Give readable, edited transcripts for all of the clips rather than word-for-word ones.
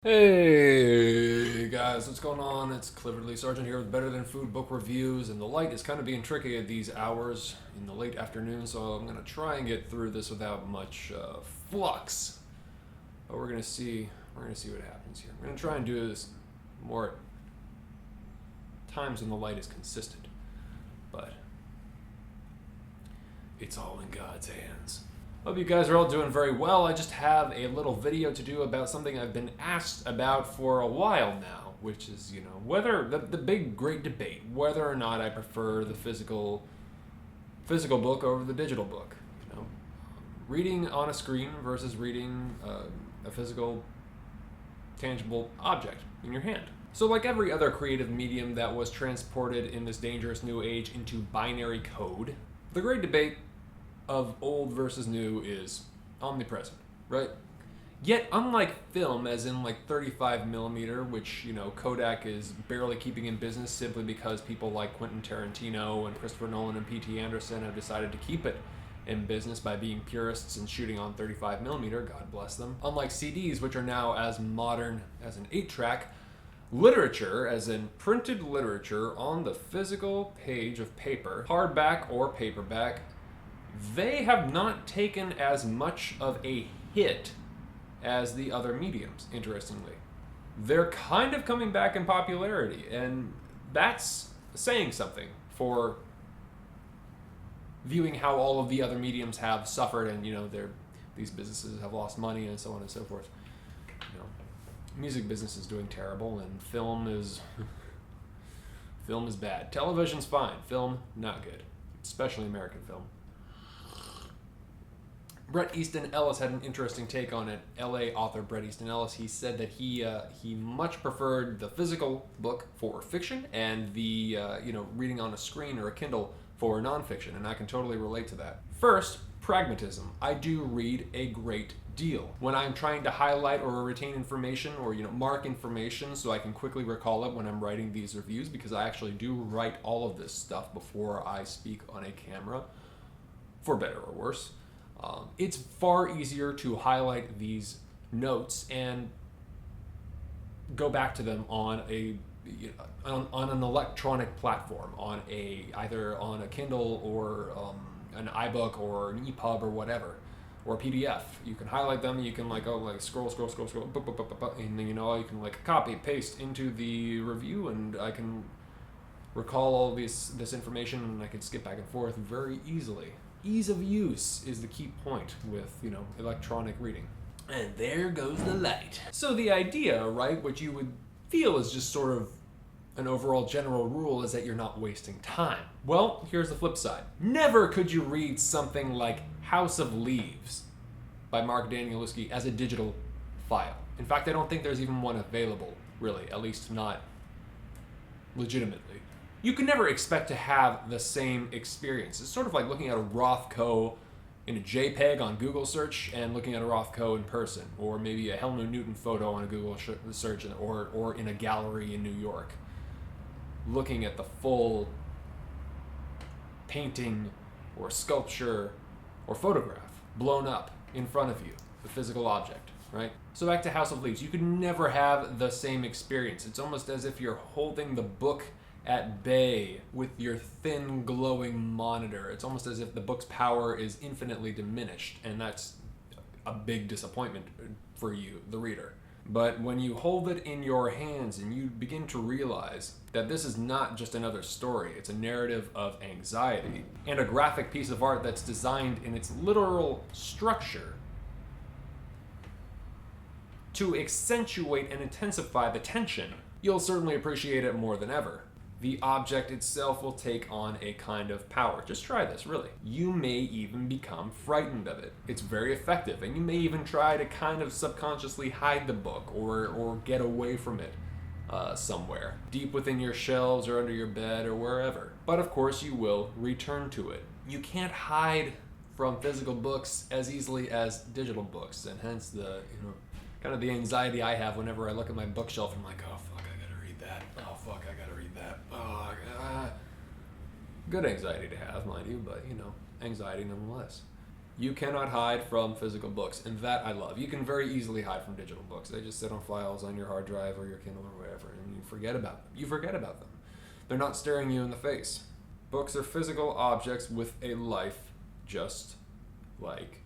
Hey guys, what's going on? It's Clifford Sargent here with Better Than Food Book Reviews, and the light is kind of being tricky at these hours in the late afternoon, so I'm gonna try and get through this without much flux. But we're gonna see what happens here. I'm gonna try and do this more at times when the light is consistent, but it's all in God's hands. Hope you guys are all doing very well. I just have a little video to do about something I've been asked about for a while now, which is, whether the big great debate, whether or not I prefer the physical book over the digital book. Reading on a screen versus reading a physical, tangible object in your hand. So like every other creative medium that was transported in this dangerous new age into binary code, the great debate of old versus new is omnipresent, right? Yet, unlike film, as in like 35 millimeter, which, Kodak is barely keeping in business simply because people like Quentin Tarantino and Christopher Nolan and P.T. Anderson have decided to keep it in business by being purists and shooting on 35 millimeter, God bless them. Unlike CDs, which are now as modern as an 8-track, literature, as in printed literature on the physical page of paper, hardback or paperback, they have not taken as much of a hit as the other mediums, interestingly. They're kind of coming back in popularity, and that's saying something for viewing how all of the other mediums have suffered, and these businesses have lost money and so on and so forth. Music business is doing terrible, and film is bad. Television's fine, film not good, especially American film. Bret Easton Ellis had an interesting take on it. LA author Bret Easton Ellis, he said that he much preferred the physical book for fiction and the reading on a screen or a Kindle for nonfiction, and I can totally relate to that. First, pragmatism. I do read a great deal. When I'm trying to highlight or retain information or mark information so I can quickly recall it when I'm writing these reviews, because I actually do write all of this stuff before I speak on a camera, for better or worse. It's far easier to highlight these notes and go back to them on on an electronic platform, either on a Kindle or an iBook or an EPUB or whatever, or a PDF. You can highlight them. You can scroll, and then you can copy paste into the review, and I can recall all this information, and I can skip back and forth very easily. Ease of use is the key point with, electronic reading. And there goes the light. So the idea, right, what you would feel is just sort of an overall general rule, is that you're not wasting time. Well, here's the flip side. Never could you read something like House of Leaves by Mark Danielewski as a digital file. In fact, I don't think there's even one available, really, at least not legitimately. You can never expect to have the same experience. It's sort of like looking at a Rothko in a JPEG on Google search and looking at a Rothko in person, or maybe a Helmut Newton photo on a Google search, or in a gallery in New York. Looking at the full painting or sculpture or photograph blown up in front of you, the physical object, right? So back to House of Leaves. You could never have the same experience. It's almost as if you're holding the book at bay with your thin glowing monitor. It's almost as if the book's power is infinitely diminished, and that's a big disappointment for you, the reader. But when you hold it in your hands and you begin to realize that this is not just another story, it's a narrative of anxiety and a graphic piece of art that's designed in its literal structure to accentuate and intensify the tension, you'll certainly appreciate it more than ever. The object itself will take on a kind of power. Just try this, really. You may even become frightened of it. It's very effective, and you may even try to kind of subconsciously hide the book or get away from it somewhere, deep within your shelves or under your bed or wherever. But of course you will return to it. You can't hide from physical books as easily as digital books, and hence the kind of the anxiety I have whenever I look at my bookshelf and I'm like, oh fuck, I gotta read that. Oh fuck, I gotta read that. Good anxiety to have, mind you, but anxiety nonetheless. You cannot hide from physical books, and that I love. You can very easily hide from digital books. They just sit on files on your hard drive or your Kindle or whatever, and you forget about them. You forget about them. They're not staring you in the face. Books are physical objects with a life just like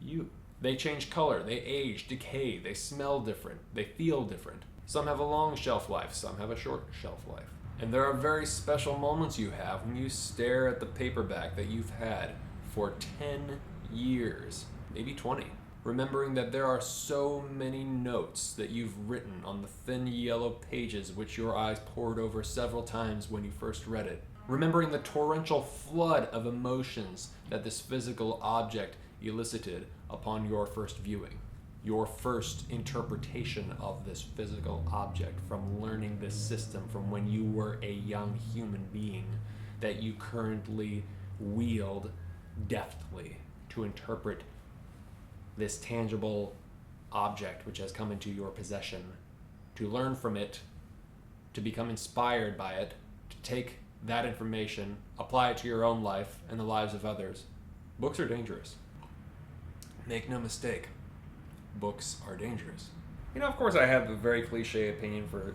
you. They change color, they age, decay, they smell different, they feel different. Some have a long shelf life, some have a short shelf life. And there are very special moments you have when you stare at the paperback that you've had for 10 years, maybe 20, remembering that there are so many notes that you've written on the thin yellow pages which your eyes pored over several times when you first read it, remembering the torrential flood of emotions that this physical object elicited upon your first viewing, your first interpretation of this physical object from learning this system from when you were a young human being that you currently wield deftly to interpret this tangible object which has come into your possession, to learn from it, to become inspired by it, to take that information, apply it to your own life and the lives of others. Books are dangerous. Make no mistake, books are dangerous. Of course I have a very cliche opinion for,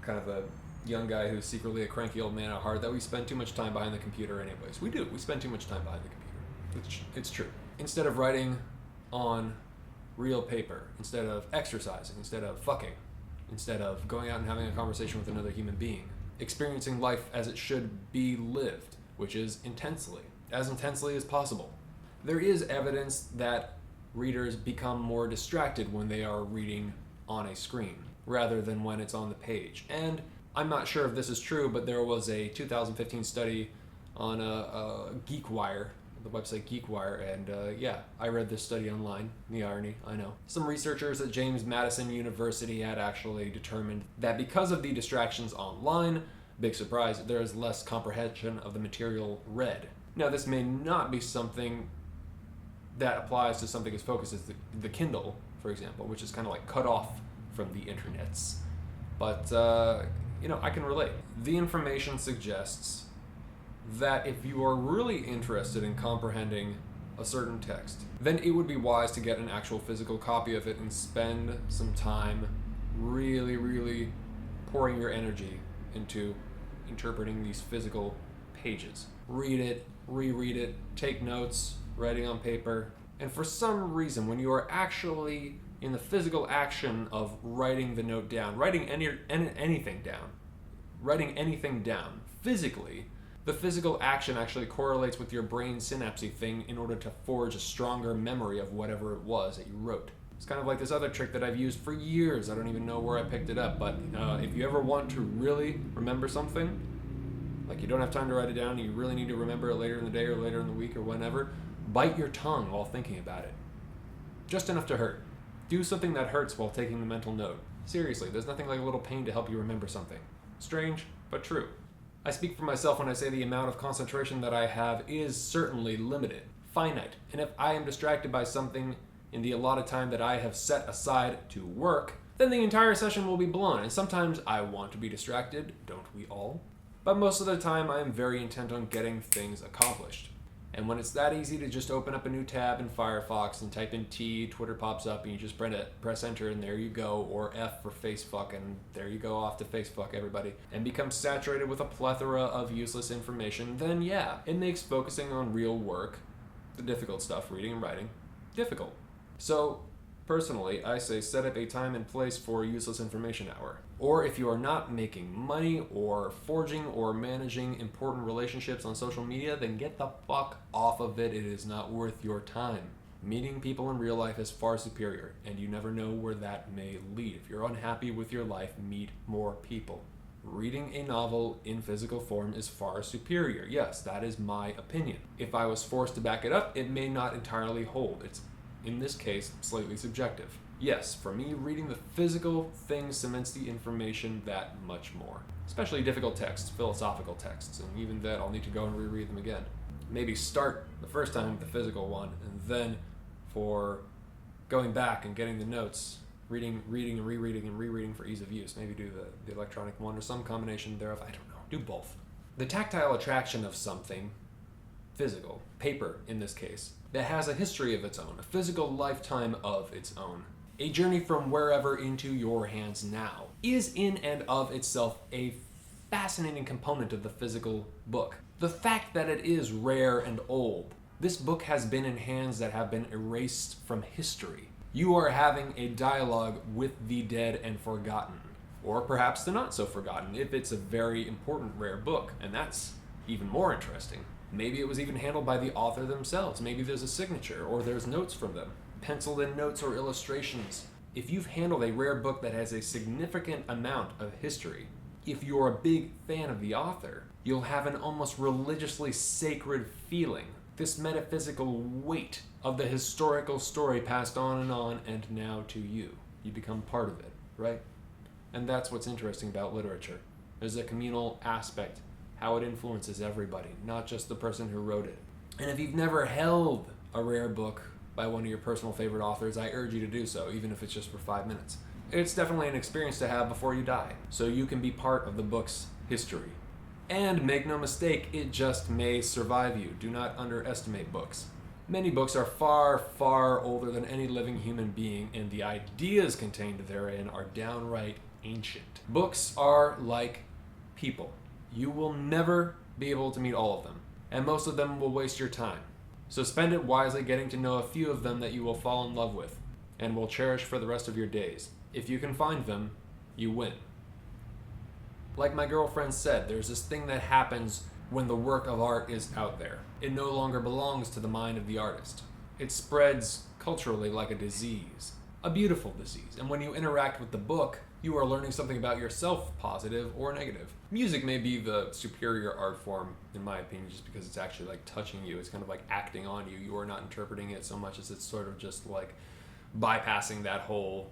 kind of a young guy who's secretly a cranky old man at heart, that we spend too much time behind the computer anyways. We do. We spend too much time behind the computer. It's true. Instead of writing on real paper, instead of exercising, instead of fucking, instead of going out and having a conversation with another human being, experiencing life as it should be lived, which is as intensely as possible. There is evidence that readers become more distracted when they are reading on a screen rather than when it's on the page. And I'm not sure if this is true, but there was a 2015 study on GeekWire, the website GeekWire, and I read this study online. The irony, I know. Some researchers at James Madison University had actually determined that because of the distractions online, big surprise, there is less comprehension of the material read. Now, this may not be something that applies to something as focused as the Kindle, for example, which is kind of like cut off from the internets. But, I can relate. The information suggests that if you are really interested in comprehending a certain text, then it would be wise to get an actual physical copy of it and spend some time really, really pouring your energy into interpreting these physical pages. Read it, reread it, take notes, writing on paper. And for some reason, when you are actually in the physical action of writing the note down, writing anything down physically, the physical action actually correlates with your brain synapse thing in order to forge a stronger memory of whatever it was that you wrote. It's kind of like this other trick that I've used for years. I don't even know where I picked it up, but if you ever want to really remember something, like you don't have time to write it down, and you really need to remember it later in the day or later in the week or whenever, bite your tongue while thinking about it. Just enough to hurt. Do something that hurts while taking the mental note. Seriously, there's nothing like a little pain to help you remember something. Strange, but true. I speak for myself when I say the amount of concentration that I have is certainly limited, finite, and if I am distracted by something in the allotted time that I have set aside to work, then the entire session will be blown, and sometimes I want to be distracted, don't we all? But most of the time I am very intent on getting things accomplished. And when it's that easy to just open up a new tab in Firefox and type in T, Twitter pops up and you just press enter and there you go, or F for facefuck and there you go, off to facefuck everybody, and become saturated with a plethora of useless information, then yeah, it makes focusing on real work, the difficult stuff, reading and writing, difficult. So, personally, I say set up a time and place for a useless information hour. Or if you are not making money or forging or managing important relationships on social media, then get the fuck off of it. It is not worth your time. Meeting people in real life is far superior, and you never know where that may lead. If you're unhappy with your life, meet more people. Reading a novel in physical form is far superior. Yes, that is my opinion. If I was forced to back it up, it may not entirely hold. It's, in this case, slightly subjective. Yes, for me, reading the physical thing cements the information that much more. Especially difficult texts, philosophical texts, and even then I'll need to go and reread them again. Maybe start the first time with the physical one, and then for going back and getting the notes, reading and rereading for ease of use. Maybe do the electronic one or some combination thereof. I don't know. Do both. The tactile attraction of something physical, paper in this case, that has a history of its own, a physical lifetime of its own. A journey from wherever into your hands now is in and of itself a fascinating component of the physical book. The fact that it is rare and old. This book has been in hands that have been erased from history. You are having a dialogue with the dead and forgotten, or perhaps the not so forgotten if it's a very important rare book, and that's even more interesting. Maybe it was even handled by the author themselves. Maybe there's a signature or there's notes from them, penciled in notes or illustrations. If you've handled a rare book that has a significant amount of history, if you're a big fan of the author, you'll have an almost religiously sacred feeling. This metaphysical weight of the historical story passed on and now to you. You become part of it, right? And that's what's interesting about literature. There's a communal aspect, how it influences everybody, not just the person who wrote it. And if you've never held a rare book by one of your personal favorite authors, I urge you to do so, even if it's just for 5 minutes. It's definitely an experience to have before you die, so you can be part of the book's history. And make no mistake, it just may survive you. Do not underestimate books. Many books are far, far older than any living human being, and the ideas contained therein are downright ancient. Books are like people. You will never be able to meet all of them, and most of them will waste your time. So spend it wisely getting to know a few of them that you will fall in love with, and will cherish for the rest of your days. If you can find them, you win. Like my girlfriend said, there's this thing that happens when the work of art is out there. It no longer belongs to the mind of the artist. It spreads culturally like a disease, a beautiful disease. And when you interact with the book, you are learning something about yourself, positive or negative. Music may be the superior art form, in my opinion, just because it's actually like touching you. It's kind of like acting on you. You are not interpreting it so much as it's sort of just like bypassing that whole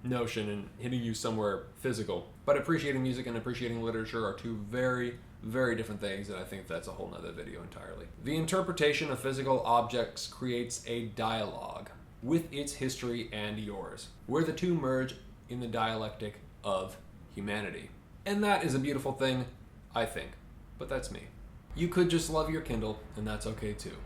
notion and hitting you somewhere physical. But appreciating music and appreciating literature are two very, very different things, and I think that's a whole nother video entirely. The interpretation of physical objects creates a dialogue with its history and yours, where the two merge in the dialectic of humanity. And that is a beautiful thing, I think. But that's me. You could just love your Kindle, and that's okay too.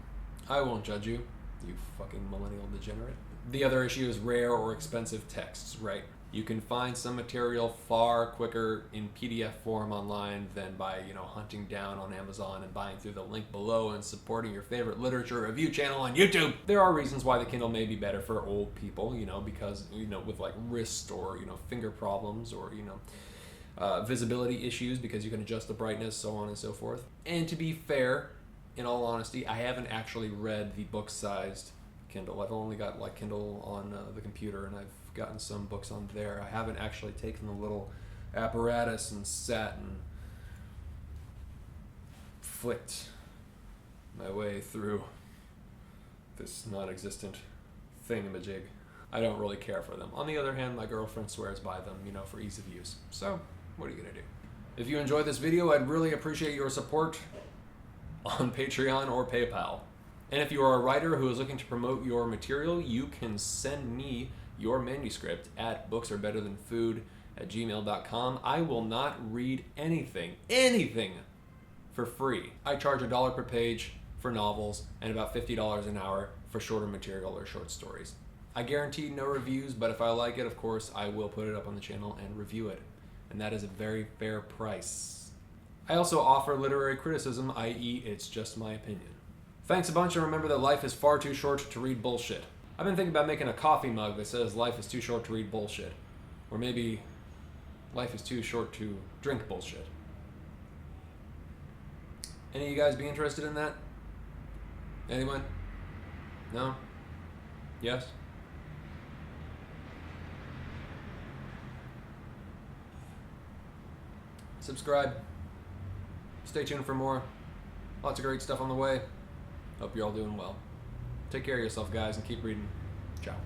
I won't judge you, you fucking millennial degenerate. The other issue is rare or expensive texts, right? You can find some material far quicker in PDF form online than by, hunting down on Amazon and buying through the link below and supporting your favorite literature review channel on YouTube. There are reasons why the Kindle may be better for old people, because, with like wrist or, finger problems or, visibility issues because you can adjust the brightness, so on and so forth. And to be fair, in all honesty, I haven't actually read the book-sized Kindle. I've only got like Kindle on the computer, and I've gotten some books on there. I haven't actually taken the little apparatus and sat and flicked my way through this non-existent thingamajig. I don't really care for them. On the other hand, my girlfriend swears by them, for ease of use. So, what are you gonna do? If you enjoyed this video, I'd really appreciate your support on Patreon or PayPal. And if you are a writer who is looking to promote your material, you can send me your manuscript at booksarebetterthanfood@gmail.com. I will not read anything for free. I charge $1 per page for novels and about $50 an hour for shorter material or short stories. I guarantee no reviews, but if I like it, of course, I will put it up on the channel and review it. And that is a very fair price. I also offer literary criticism, i.e. it's just my opinion. Thanks a bunch, and remember that life is far too short to read bullshit. I've been thinking about making a coffee mug that says life is too short to read bullshit. Or maybe life is too short to drink bullshit. Any of you guys be interested in that? Anyone? No? Yes? Subscribe. Stay tuned for more. Lots of great stuff on the way. Hope you're all doing well. Take care of yourself, guys, and keep reading. Ciao.